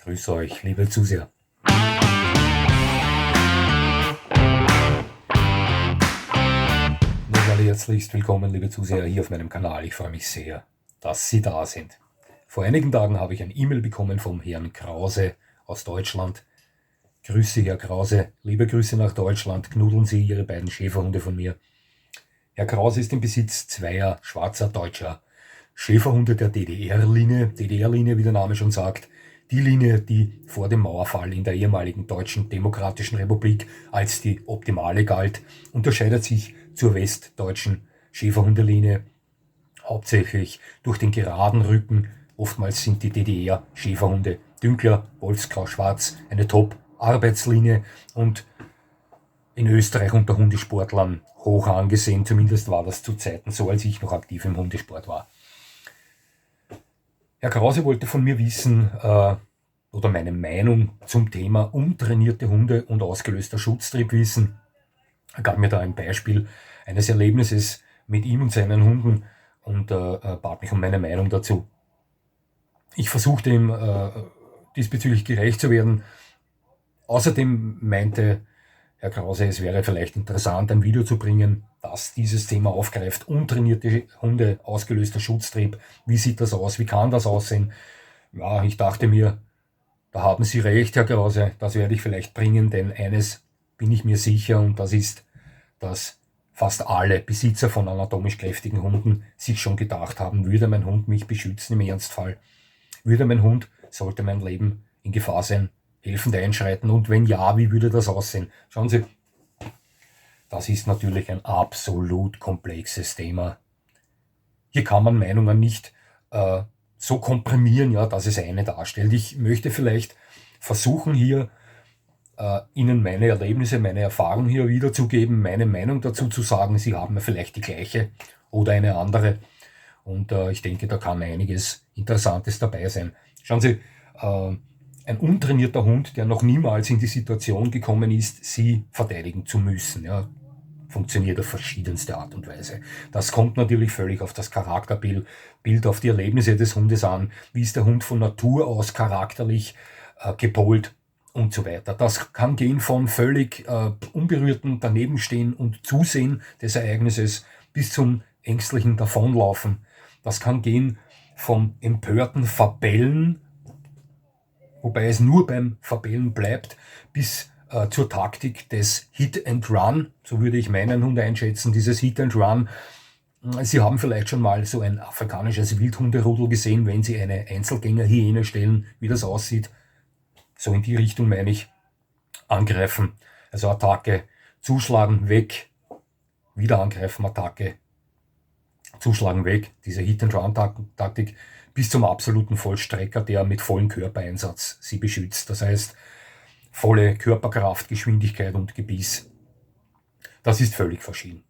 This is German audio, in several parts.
Grüße euch, liebe Zuseher. Nochmal herzlichst willkommen, liebe Zuseher, hier auf meinem Kanal. Ich freue mich sehr, dass Sie da sind. Vor einigen Tagen habe ich ein E-Mail bekommen vom Herrn Krause aus Deutschland. Grüße, Herr Krause, liebe Grüße nach Deutschland, knudeln Sie Ihre beiden Schäferhunde von mir. Herr Krause ist im Besitz zweier schwarzer deutscher Schäferhunde der DDR-Linie, wie der Name schon sagt, die Linie, die vor dem Mauerfall in der ehemaligen Deutschen Demokratischen Republik als die optimale galt, unterscheidet sich zur westdeutschen Schäferhundelinie hauptsächlich durch den geraden Rücken. Oftmals sind die DDR-Schäferhunde dünkler, Wolfsgrau-schwarz, eine Top-Arbeitslinie und in Österreich unter Hundesportlern hoch angesehen. Zumindest war das zu Zeiten so, als ich noch aktiv im Hundesport war. Herr Krause wollte von mir wissen oder meine Meinung zum Thema untrainierte Hunde und ausgelöster Schutztrieb wissen. Er gab mir da ein Beispiel eines Erlebnisses mit ihm und seinen Hunden und bat mich um meine Meinung dazu. Ich versuchte ihm diesbezüglich gerecht zu werden. Außerdem meinte Herr Krause, es wäre vielleicht interessant, ein Video zu bringen, das dieses Thema aufgreift. Untrainierte Hunde, ausgelöster Schutztrieb. Wie sieht das aus? Wie kann das aussehen? Ja, ich dachte mir, da haben Sie recht, Herr Krause, das werde ich vielleicht bringen, denn eines bin ich mir sicher und das ist, dass fast alle Besitzer von anatomisch kräftigen Hunden sich schon gedacht haben, würde mein Hund mich beschützen im Ernstfall? Würde mein Hund, sollte mein Leben in Gefahr sein, helfend einschreiten? Und wenn ja, wie würde das aussehen? Schauen Sie, das ist natürlich ein absolut komplexes Thema. Hier kann man Meinungen nicht so komprimieren, ja, dass es eine darstellt. Ich möchte vielleicht versuchen, hier Ihnen meine Erlebnisse, meine Erfahrung hier wiederzugeben, meine Meinung dazu zu sagen. Sie haben vielleicht die gleiche oder eine andere. Und ich denke, da kann einiges Interessantes dabei sein. Schauen Sie, ein untrainierter Hund, der noch niemals in die Situation gekommen ist, sie verteidigen zu müssen, ja, funktioniert auf verschiedenste Art und Weise. Das kommt natürlich völlig auf das Charakterbild, auf die Erlebnisse des Hundes an. Wie ist der Hund von Natur aus charakterlich gepolt und so weiter. Das kann gehen von völlig unberührten Danebenstehen und Zusehen des Ereignisses bis zum ängstlichen Davonlaufen. Das kann gehen vom empörten Verbellen, wobei es nur beim Verbellen bleibt, bis zur Taktik des Hit and Run, so würde ich meinen Hund einschätzen, dieses Hit and Run. Sie haben vielleicht schon mal so ein afrikanisches Wildhunderudel gesehen, wenn Sie eine Einzelgänger-Hyäne stellen, wie das aussieht. So in die Richtung meine ich, angreifen, also Attacke, zuschlagen, weg, wieder angreifen, Attacke, zuschlagen, weg, diese Hit-and-Run-Taktik bis zum absoluten Vollstrecker, der mit vollem Körpereinsatz sie beschützt. Das heißt, volle Körperkraft, Geschwindigkeit und Gebiss. Das ist völlig verschieden.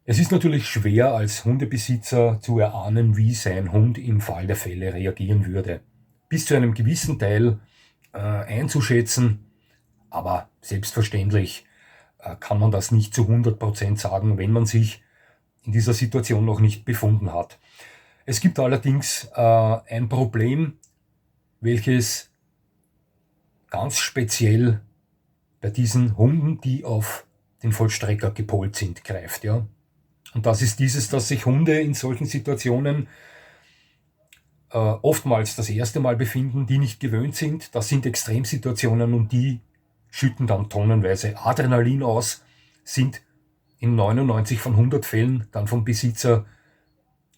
Es ist natürlich schwer als Hundebesitzer zu erahnen, wie sein Hund im Fall der Fälle reagieren würde. Bis zu einem gewissen Teil einzuschätzen, aber selbstverständlich kann man das nicht zu 100% sagen, wenn man sich in dieser Situation noch nicht befunden hat. Es gibt allerdings ein Problem, welches ganz speziell bei diesen Hunden, die auf den Vollstrecker gepolt sind, greift. Ja? Und das ist dieses, dass sich Hunde in solchen Situationen oftmals das erste Mal befinden, die nicht gewöhnt sind. Das sind Extremsituationen und die schütten dann tonnenweise Adrenalin aus, sind in 99 von 100 Fällen dann vom Besitzer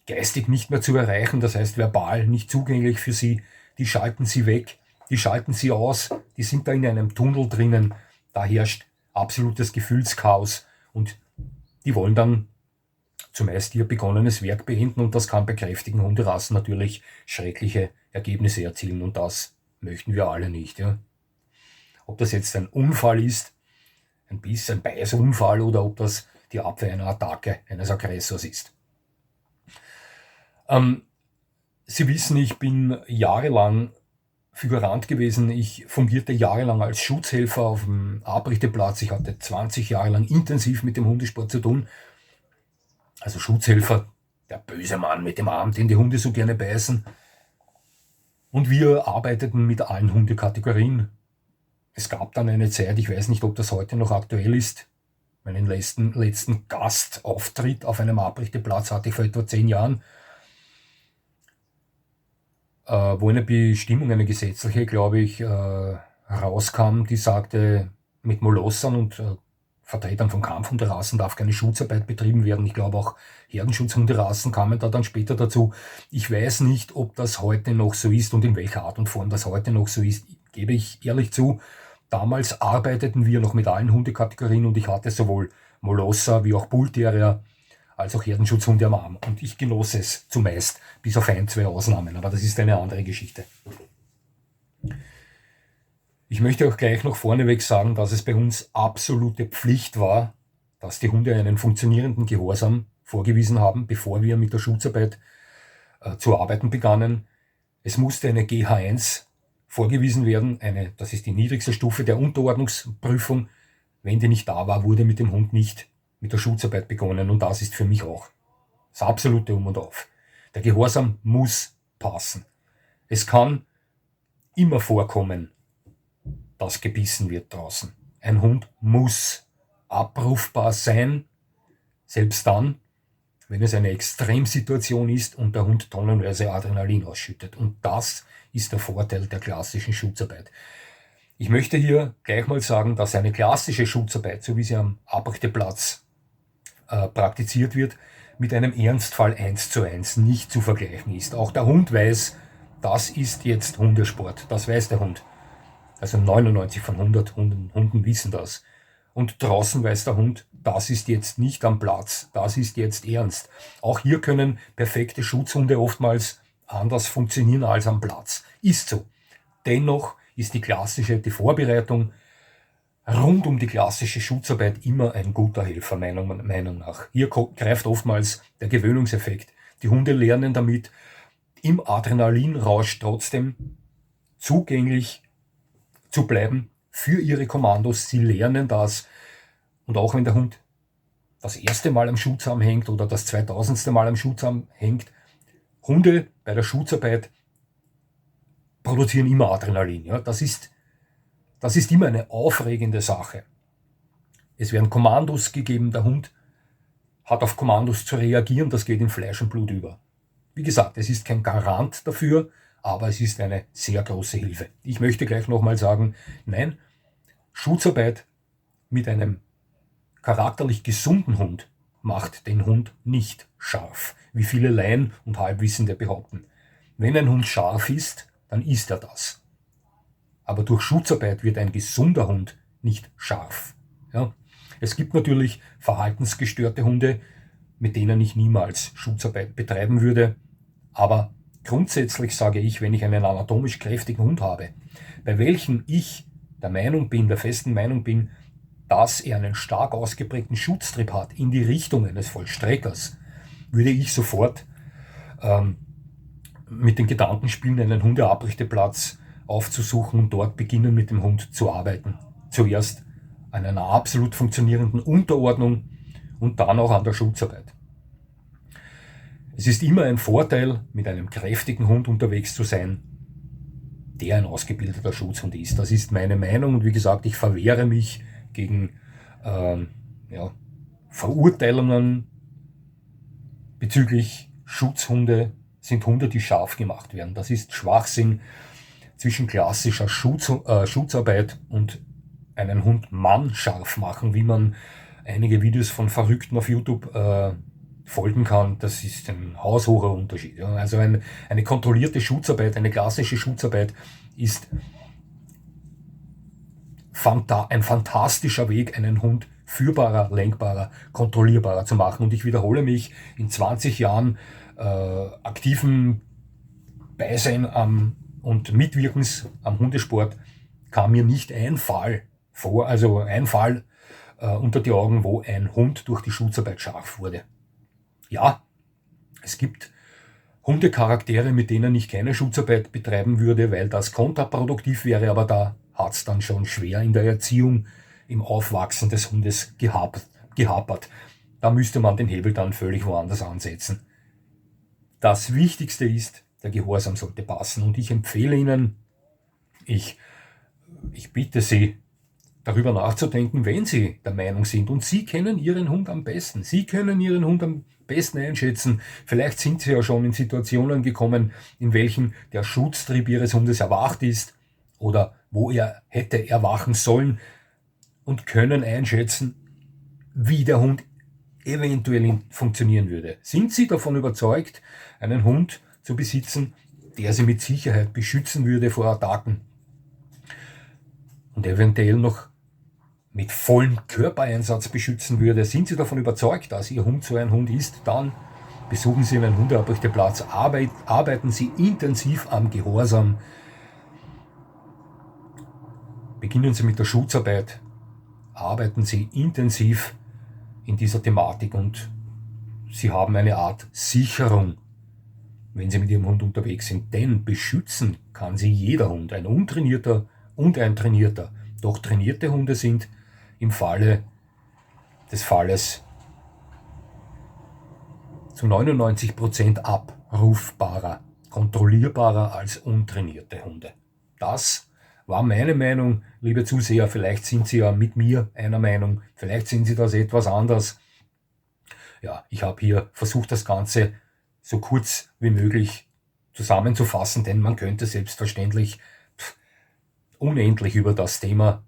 geistig nicht mehr zu erreichen, das heißt verbal nicht zugänglich für sie. Die schalten sie weg, die schalten sie aus, die sind da in einem Tunnel drinnen, da herrscht absolutes Gefühlschaos und die wollen dann zumeist ihr begonnenes Werk beenden und das kann bei kräftigen Hunderassen natürlich schreckliche Ergebnisse erzielen und das möchten wir alle nicht. Ja. Ob das jetzt ein Unfall ist, ein Biss, ein Beißunfall oder ob das die Abwehr einer Attacke eines Aggressors ist. Sie wissen, ich bin jahrelang Figurant gewesen. Ich fungierte jahrelang als Schutzhelfer auf dem Abrichteplatz. Ich hatte 20 Jahre lang intensiv mit dem Hundesport zu tun. Also Schutzhelfer, der böse Mann mit dem Arm, den die Hunde so gerne beißen. Und wir arbeiteten mit allen Hundekategorien. Es gab dann eine Zeit, ich weiß nicht, ob das heute noch aktuell ist, meinen letzten Gastauftritt auf einem Abrichteplatz hatte ich vor etwa 10 Jahren, wo eine Bestimmung, eine gesetzliche, glaube ich, rauskam, die sagte, mit Molossern und Vertretern von Kampfhunderassen darf keine Schutzarbeit betrieben werden. Ich glaube auch Herdenschutzhunderassen kamen da dann später dazu. Ich weiß nicht, ob das heute noch so ist und in welcher Art und Form das heute noch so ist, gebe ich ehrlich zu. Damals arbeiteten wir noch mit allen Hundekategorien und ich hatte sowohl Molosser wie auch Bullterrier als auch Herdenschutzhunde am Arm. Und ich genoss es zumeist, bis auf 1, 2 Ausnahmen. Aber das ist eine andere Geschichte. Ich möchte auch gleich noch vorneweg sagen, dass es bei uns absolute Pflicht war, dass die Hunde einen funktionierenden Gehorsam vorgewiesen haben, bevor wir mit der Schutzarbeit zu arbeiten begannen. Es musste eine GH1 vorgewiesen werden, das ist die niedrigste Stufe der Unterordnungsprüfung. Wenn die nicht da war, wurde mit dem Hund nicht mit der Schutzarbeit begonnen und das ist für mich auch das absolute Um und Auf. Der Gehorsam muss passen. Es kann immer vorkommen, dass gebissen wird draußen. Ein Hund muss abrufbar sein, selbst dann, wenn es eine Extremsituation ist und der Hund tonnenweise Adrenalin ausschüttet. Und das ist der Vorteil der klassischen Schutzarbeit. Ich möchte hier gleich mal sagen, dass eine klassische Schutzarbeit, so wie sie am Abrichteplatz praktiziert wird, mit einem Ernstfall 1:1 nicht zu vergleichen ist. Auch der Hund weiß, das ist jetzt Hundesport. Das weiß der Hund. Also 99 von 100 Hunden wissen das. Und draußen weiß der Hund, das ist jetzt nicht am Platz, das ist jetzt ernst. Auch hier können perfekte Schutzhunde oftmals anders funktionieren als am Platz. Ist so. Dennoch ist die Vorbereitung rund um die klassische Schutzarbeit immer ein guter Helfer, meiner Meinung nach. Hier greift oftmals der Gewöhnungseffekt. Die Hunde lernen damit, im Adrenalinrausch trotzdem zugänglich zu bleiben für ihre Kommandos. Sie lernen das. Und auch wenn der Hund das erste Mal am Schutzarm hängt oder das 2000. Mal am Schutzarm hängt, Hunde bei der Schutzarbeit produzieren immer Adrenalin. Ja? Das ist immer eine aufregende Sache. Es werden Kommandos gegeben, der Hund hat auf Kommandos zu reagieren, das geht in Fleisch und Blut über. Wie gesagt, es ist kein Garant dafür, aber es ist eine sehr große Hilfe. Ich möchte gleich nochmal sagen, nein, Schutzarbeit mit einem charakterlich gesunden Hund macht den Hund nicht scharf, wie viele Laien und Halbwissende behaupten. Wenn ein Hund scharf ist, dann ist er das. Aber durch Schutzarbeit wird ein gesunder Hund nicht scharf. Ja? Es gibt natürlich verhaltensgestörte Hunde, mit denen ich niemals Schutzarbeit betreiben würde, aber grundsätzlich sage ich, wenn ich einen anatomisch kräftigen Hund habe, bei welchem ich der festen Meinung bin, dass er einen stark ausgeprägten Schutztrieb hat in die Richtung eines Vollstreckers, würde ich sofort mit den Gedanken spielen, einen Hundeabrichteplatz aufzusuchen und dort beginnen mit dem Hund zu arbeiten. Zuerst an einer absolut funktionierenden Unterordnung und dann auch an der Schutzarbeit. Es ist immer ein Vorteil, mit einem kräftigen Hund unterwegs zu sein, der ein ausgebildeter Schutzhund ist. Das ist meine Meinung und wie gesagt, ich verwehre mich gegen Verurteilungen bezüglich Schutzhunde sind Hunde, die scharf gemacht werden. Das ist Schwachsinn zwischen klassischer Schutzarbeit und einen Hund scharf machen, wie man einige Videos von Verrückten auf YouTube folgen kann. Das ist ein haushoher Unterschied. Ja. Also eine kontrollierte Schutzarbeit, eine klassische Schutzarbeit ist ein fantastischer Weg, einen Hund führbarer, lenkbarer, kontrollierbarer zu machen. Und ich wiederhole mich, in 20 Jahren aktiven Beisein und Mitwirkens am Hundesport kam mir nicht ein Fall vor, also ein Fall unter die Augen, wo ein Hund durch die Schutzarbeit scharf wurde. Ja, es gibt Hundecharaktere, mit denen ich keine Schutzarbeit betreiben würde, weil das kontraproduktiv wäre, aber da hat es dann schon schwer in der Erziehung, im Aufwachsen des Hundes gehapert. Da müsste man den Hebel dann völlig woanders ansetzen. Das Wichtigste ist, der Gehorsam sollte passen. Und ich empfehle Ihnen, ich bitte Sie, darüber nachzudenken, wenn Sie der Meinung sind. Und Sie kennen Ihren Hund am besten. Sie können Ihren Hund am besten einschätzen. Vielleicht sind Sie ja schon in Situationen gekommen, in welchen der Schutztrieb Ihres Hundes erwacht ist oder wo er hätte erwachen sollen und können einschätzen, wie der Hund eventuell funktionieren würde. Sind Sie davon überzeugt, einen Hund zu besitzen, der Sie mit Sicherheit beschützen würde vor Attacken und eventuell noch mit vollem Körpereinsatz beschützen würde? Sind Sie davon überzeugt, dass Ihr Hund so ein Hund ist? Dann besuchen Sie einen Hundeabrüchteplatz, arbeiten Sie intensiv am Gehorsam, beginnen Sie mit der Schutzarbeit, arbeiten Sie intensiv in dieser Thematik und Sie haben eine Art Sicherung, wenn Sie mit Ihrem Hund unterwegs sind. Denn beschützen kann Sie jeder Hund, ein untrainierter und ein trainierter. Doch trainierte Hunde sind im Falle des Falles zu 99% abrufbarer, kontrollierbarer als untrainierte Hunde. Das war meine Meinung, liebe Zuseher. Vielleicht sind Sie ja mit mir einer Meinung, vielleicht sehen Sie das etwas anders. Ja, ich habe hier versucht, das Ganze so kurz wie möglich zusammenzufassen, denn man könnte selbstverständlich unendlich über das Thema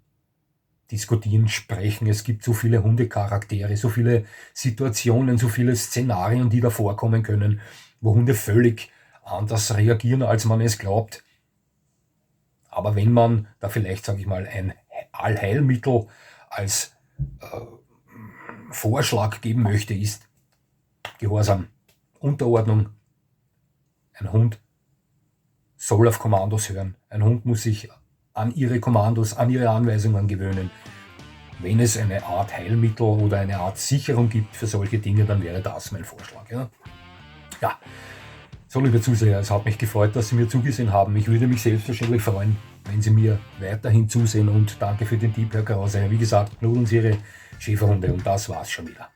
diskutieren, sprechen. Es gibt so viele Hundecharaktere, so viele Situationen, so viele Szenarien, die da vorkommen können, wo Hunde völlig anders reagieren, als man es glaubt. Aber wenn man da vielleicht, sage ich mal, ein Allheilmittel als Vorschlag geben möchte, ist Gehorsam, Unterordnung. Ein Hund soll auf Kommandos hören. Ein Hund muss sich an ihre Kommandos, an ihre Anweisungen gewöhnen. Wenn es eine Art Heilmittel oder eine Art Sicherung gibt für solche Dinge, dann wäre das mein Vorschlag. Ja. So, liebe Zuseher, es hat mich gefreut, dass Sie mir zugesehen haben. Ich würde mich selbstverständlich freuen, wenn Sie mir weiterhin zusehen, und danke für den Tipp, Herr Krause. Wie gesagt, nudeln Sie Ihre Schäferhunde, und das war's schon wieder.